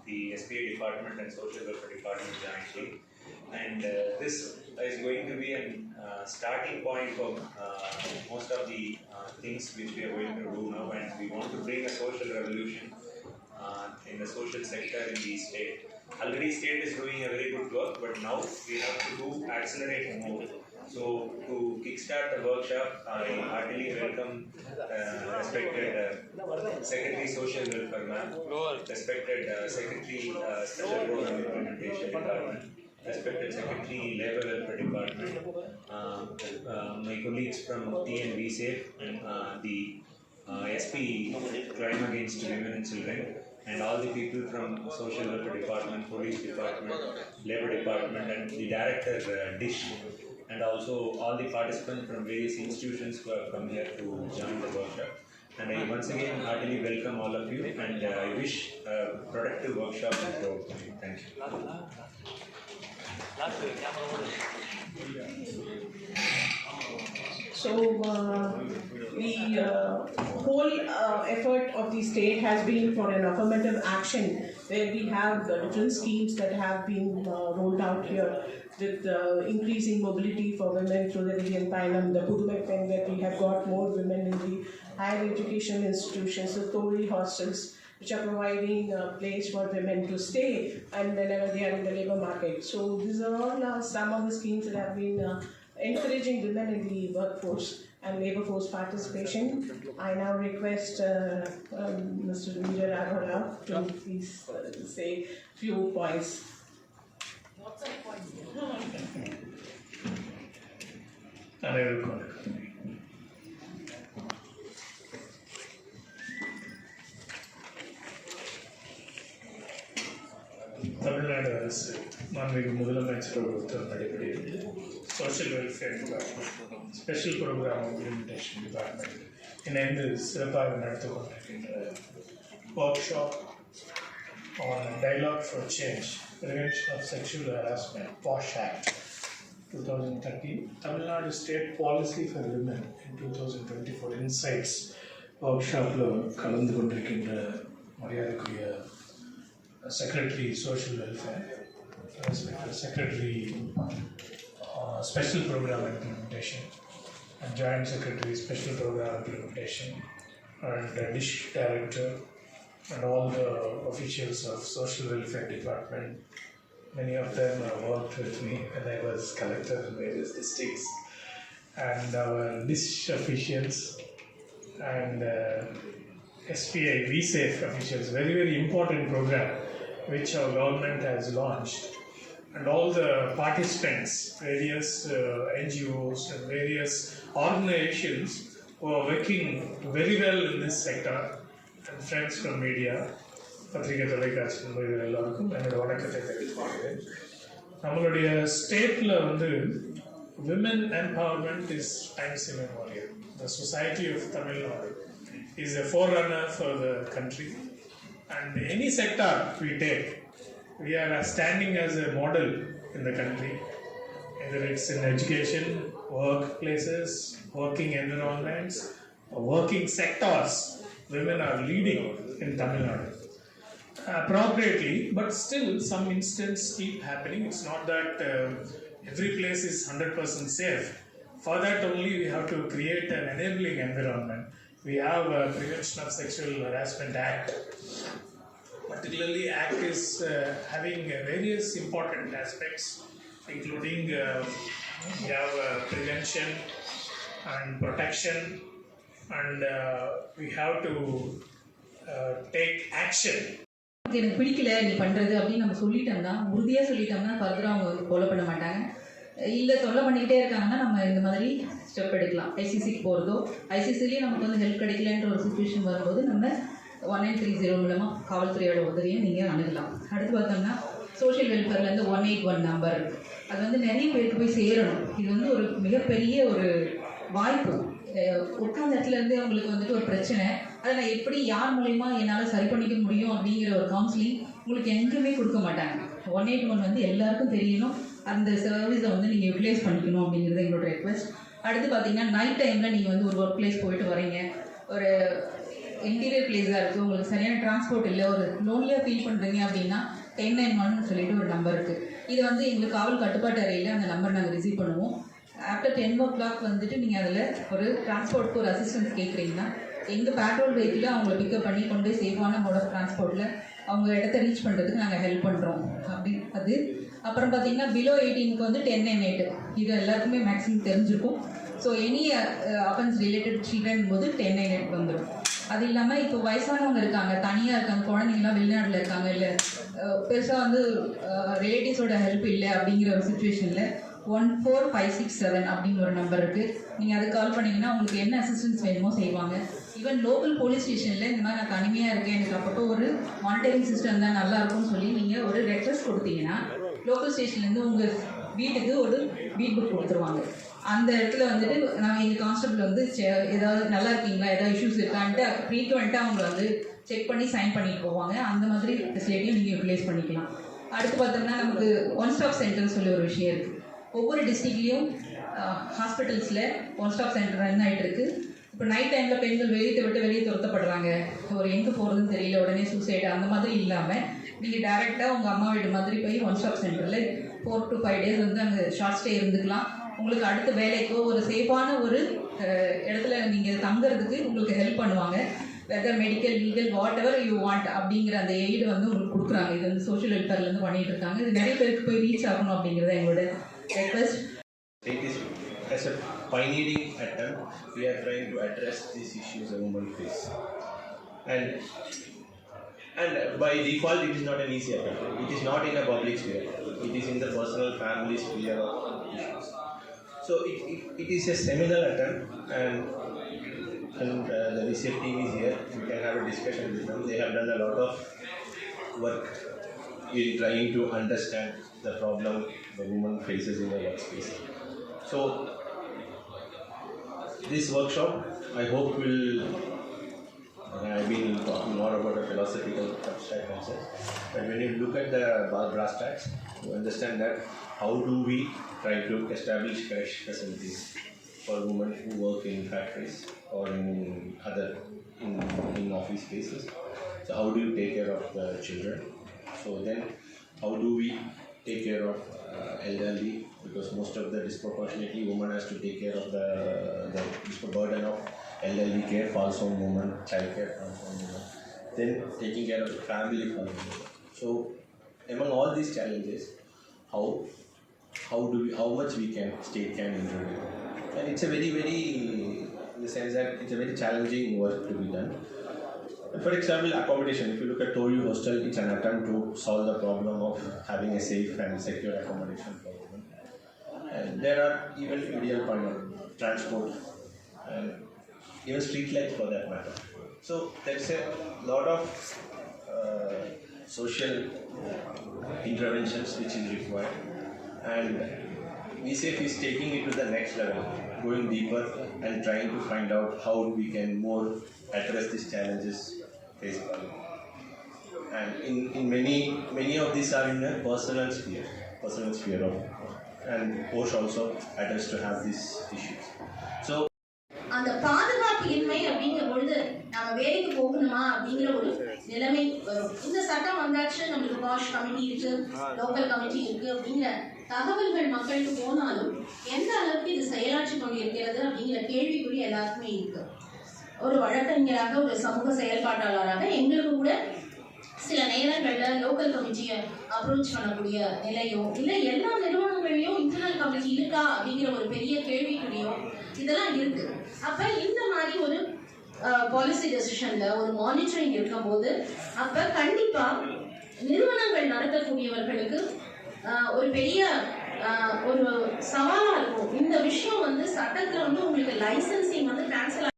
the SPA department and social welfare department jointly. And this is going to be a starting point for most of the things which we are going to do now, and we want to bring a social revolution in the social sector in the state. Already state is doing a very good work, but now we have to accelerate more. So to kickstart the workshop, I heartily welcome respected Secretary Social Welfare Ma'am, respected Secretary Special Program Implementation Department, respected Secretary Labour Welfare Department, my colleagues from TNV Safe and the SP Crime Against Women and Children, and all the people from Social Welfare Department, Police Department, Labour Department, and the Director DISH, and also all the participants from various institutions who have come here to join the workshop. And I once again heartily welcome all of you, and I wish a productive workshop and proud. Thank you. So the whole effort of the state has been for an affirmative action, where we have different schemes that have been rolled out here with increasing mobility for women through the Vivian Painam, the Pudumai Pen, where we have got more women in the higher education institutions, the Tori hostels, which are providing a place for women to stay and whenever they are in the labour market. So these are all some of the schemes that have been encouraging women in the workforce and labour force participation. I now request Mr. Vijay Raghav to please say few points. Lots of points. Tamil Nadu அரசு மாண்புமிகு முதலமைச்சர் உத்தரவின்படி social welfare department, special programme implementation department இணைந்து சிறப்பாக நடத்தி கொண்டிருக்கின்ற workshop on dialogue for change prevention of sexual harassment POSH act 2013, Tamil Nadu State Policy for Women in 2024 Insights work ஷாப்பில் கலந்து கொண்டிருக்கின்ற மரியாதைக்குரிய Secretary Social Welfare, Secretary Special Program Implementation, and Joint Secretary Special Program Implementation, and DISH Director, and all the officials of Social Welfare Department. Many of them worked with me when I was collector in various districts, and our DISH officials and SPI VSAFE officials. Very, very important program which our government has launched, and all the participants, various NGOs and various organizations who are working very well in this sector, and friends from media, பத்திரிகை தொலைக்காட்சி நண்பர்கள் எல்லாருக்கும் என்னோட வணக்கத்தை தெரிவித்துக்கிறேன். நம்மளுடைய ஸ்டேட்டில் women empowerment is times immemorial. The Society of Tamil Nadu is a forerunner for the country. And any sector we take, we are standing as a model in the country, whether it's in education, workplaces, working environments, or working sectors. Women are leading in Tamil Nadu appropriately, but still some instances keep happening. It's not that every place is 100% safe. For that only we have to create an enabling environment. We have a Prevention of Sexual Harassment Act. Particularly, Act is having various important aspects, including we have prevention and protection, and we have to take action. எனக்கு பிடிக்கல நீ பண்ணுறது அப்படின்னு நம்ம சொல்லிட்டோம்னா, உறுதியாக சொல்லிட்டோம்னா ஃபர்தராக அவங்க ஃபாலோ பண்ண மாட்டாங்க. இல்லை தொல்லை பண்ணிக்கிட்டே இருக்காங்கன்னா நம்ம இந்த மாதிரி ஸ்டெப் எடுக்கலாம். ஐசிசிக்கு போகிறதோ, ஐசிசிலேயே நமக்கு ஹெல்ப் கிடைக்கலன்ற ஒரு சுச்சுவேஷன் வரும்போது நம்ம 1930 மூலமாக காவல்துறையோட உதவியை நீங்கள் அணுகலாம். அடுத்து பார்த்தோம்னா சோஷியல் வெல்ஃபேர்லேருந்து 181 நம்பர் இருக்குது. அது நிறைய பேருக்கு போய் சேரணும். இது ஒரு மிகப்பெரிய ஒரு வாய்ப்பு. உட்கார்ந்த இடத்துலேருந்தே அவங்களுக்கு ஒரு பிரச்சனை, அதை நான் எப்படி யார் மூலயமா என்னால் சரி பண்ணிக்க முடியும் அப்படிங்கிற ஒரு கவுன்சிலிங் உங்களுக்கு எங்கேயுமே கொடுக்க மாட்டாங்க. 181 எல்லாருக்கும் தெரியணும். அந்த சர்வீஸை நீங்கள் யூட்டிலைஸ் பண்ணிக்கணும் அப்படிங்கிறது எங்களோட ரெக்வெஸ்ட். அடுத்து பார்த்தீங்கன்னா நைட் டைமில் நீங்கள் ஒரு ஒர்க் பிளேஸ் போயிட்டு வரீங்க, ஒரு இன்டீரியர் பிளேஸாக இருக்குது, உங்களுக்கு சரியான டிரான்ஸ்போர்ட் இல்லை, ஒரு லோன்லியாக ஃபீல் பண்ணுறீங்க அப்படின்னா 1091 சொல்லிட்டு ஒரு நம்பர் இருக்குது. இது வந்து எங்களுக்கு காவல் கட்டுப்பாட்டு அறையில் அந்த நம்பர் நாங்கள் ரிசீவ் பண்ணுவோம். ஆஃப்டர் 10 o'clock வந்துட்டு நீங்கள் அதில் ஒரு டிரான்ஸ்போர்ட்க்கு ஒரு அசிஸ்டன்ஸ் கேட்குறீங்கன்னா எங்கள் பேட்ரோல் வெஹிக்கிளில் அவங்கள பிக்கப் பண்ணி கொண்டு போய் சேஃபான மோட் ஆஃப் டிரான்ஸ்போர்ட்டில் அவங்க இடத்த ரீச் பண்ணுறதுக்கு நாங்கள் ஹெல்ப் பண்ணுறோம். அப்படி அது அப்புறம் பார்த்தீங்கன்னா பிலோ 18க்கு வந்து 1098 இது எல்லாருக்குமே மேக்ஸிமம் தெரிஞ்சிருக்கும். So any offence related children போது 1098 வந்துடும். அது இல்லாமல் இப்போ வயசானவங்க இருக்காங்க, தனியாக இருக்காங்க, குழந்தைங்களாம் வெளிநாட்டில் இருக்காங்க, இல்லை பெருசாக வந்து ரிலேட்டிவ்ஸோட ஹெல்ப் இல்லை அப்படிங்கிற ஒரு சுச்சுவேஷனில் 14567 அப்படின்னு ஒரு நம்பர் இருக்குது. நீங்கள் அதுக்கு கால் பண்ணிங்கன்னா உங்களுக்கு என்ன அசிஸ்டன்ஸ் வேணுமோ செய்வாங்க. ஈவன் லோக்கல் போலீஸ் ஸ்டேஷனில் இந்த மாதிரி நான் தனிமையாக இருக்கேன், எனக்கு அப்பப்போ ஒரு மானிட்டரிங் சிஸ்டம் தான் நல்லாயிருக்கும்னு சொல்லி நீங்கள் ஒரு ரெக்வஸ்ட் கொடுத்தீங்கன்னா லோக்கல் ஸ்டேஷன்லேருந்து உங்கள் வீட்டுக்கு ஒரு பீட் புக் கொடுத்துருவாங்க. அந்த இடத்துல வந்துட்டு நாங்கள் எங்கள் கான்ஸ்டபிள் வந்து ஏதாவது நல்லா இருக்கீங்களா, ஏதாவது இஷ்யூஸ் இருக்கான்ட்டு ஃப்ரீக்வெண்ட்டாக அவங்க வந்து செக் பண்ணி சைன் பண்ணிட்டு போவாங்க. அந்த மாதிரி ஃபெசிலிட்டியும் நீங்கள் யூட்டிலைஸ் பண்ணிக்கலாம். அடுத்து பார்த்தோம்னா நமக்கு ஒன் ஸ்டாப் சென்டர்னு சொல்லி ஒரு விஷயம் இருக்குது. ஒவ்வொரு டிஸ்ட்ரிக்ட்லேயும் ஹாஸ்பிட்டல்ஸில் ஒன் ஸ்டாப் சென்டர் ரன் ஆகிட்டு இருக்கு. இப்போ நைட் டைமில் பெண்கள் வெளியே விட்டு வெளியே துரத்தப்படுறாங்க, ஒரு எங்கே போகிறதுன்னு தெரியல, உடனே சூசைடு அந்த மாதிரி இல்லாமல் நீங்கள் டேரெக்டாக உங்கள் அம்மா வீடு மாதிரி போய் ஒன் ஸ்டாப் சென்டரில் 4 to 5 days வந்து அங்கே ஷார்ட் ஸ்டே இருந்துக்கலாம். உங்களுக்கு அடுத்த வேலைக்கோ ஒரு சேஃபான ஒரு இடத்துல நீங்கள் தங்குறதுக்கு உங்களுக்கு ஹெல்ப் பண்ணுவாங்க. Whether medical legal whatever you want அப்படிங்கிற அந்த எய்டு வந்து உங்களுக்கு கொடுக்குறாங்க. இது வந்து சோஷியல் வெல்ஃபேர்லேருந்து பண்ணிகிட்டு இருக்காங்க. இது நிறைய பேருக்கு போய் ரீச் ஆகணும் அப்படிங்கிறத எங்களோட request. Take this as a pioneering attempt. We are trying to address these issues a woman face, and by default it is not an easy attempt. It is not in a public sphere. It is in the personal family sphere of issues. So it is a seminal attempt, and the research team is here. We can have a discussion with them. They have done a lot of work in trying to understand the problem the woman faces in the workspace. So this workshop, I hope, will, I've been talking more about a philosophical abstract concept, but when you look at the brass tacks, you understand that how do we try to establish crash facilities for women who work in factories or in office spaces. So how do you take care of the children? So then how do we take care of elderly, because most of the disproportionately woman has to take care of the burden of elderly care falls on woman, child care falls on woman, then taking care of the family falls on woman. So among all these challenges, how much state can intervene, and it's a very in the sense that it's a very challenging work to be done. For example, accommodation. If you look at Toyu Hostel, it's an attempt to solve the problem of having a safe and secure accommodation for women. And there are even ideal point of transport and even street lights for that matter. So there's a lot of social interventions which is required, and VCF is taking it to the next level, going deeper and trying to find out how we can more address these challenges faced by women. And in many of these are in a personal sphere of, and Posh also addressed to have these issues. So அந்த பாதுகாப்பு இன்மை அப்படிங்கிற பொழுது நம்ம வேலைக்கு போகணுமா அப்படிங்கிற ஒரு நிலைமை வரும். இந்த சட்டம் வந்தாச்சு, நம்மளுக்கு பாஷ் கமிட்டி இருக்கு, லோக்கல் கமிட்டி இருக்கு அப்படிங்கிற தகவல்கள் மக்களுக்கு போனாலும் எந்த அளவுக்கு இது செயலாற்றி கொண்டிருக்கிறது அப்படிங்கிற கேள்விக்குறி எல்லாருக்குமே இருக்கு. ஒரு வழக்கறிஞராக, ஒரு சமூக செயல்பாட்டாளராக எங்களுக்கு கூட சில நேரங்களில் லோக்கல் கமிட்டியை அப்ரோச் பண்ணக்கூடிய நிலையோ, இல்லை எல்லா நிறுவனங்களையும் இன்டர்னல் கமிட்டி இருக்கா அப்படிங்கிற ஒரு பெரிய கேள்விக்குறியோ இதெல்லாம் இருக்கு. அப்போ இந்த மாதிரி ஒரு பாலிசி டெசிஷன்ல ஒரு மானிட்டரிங் இருக்கும்போது அப்போ கண்டிப்பாக நிறுவனங்கள் நடத்தக்கூடியவர்களுக்கு ஒரு பெரிய ஒரு சவாலாக இருக்கும். இந்த விஷயம் வந்து சட்டத்தில் வந்து உங்களுக்கு லைசன்சிங் வந்து கேன்சல்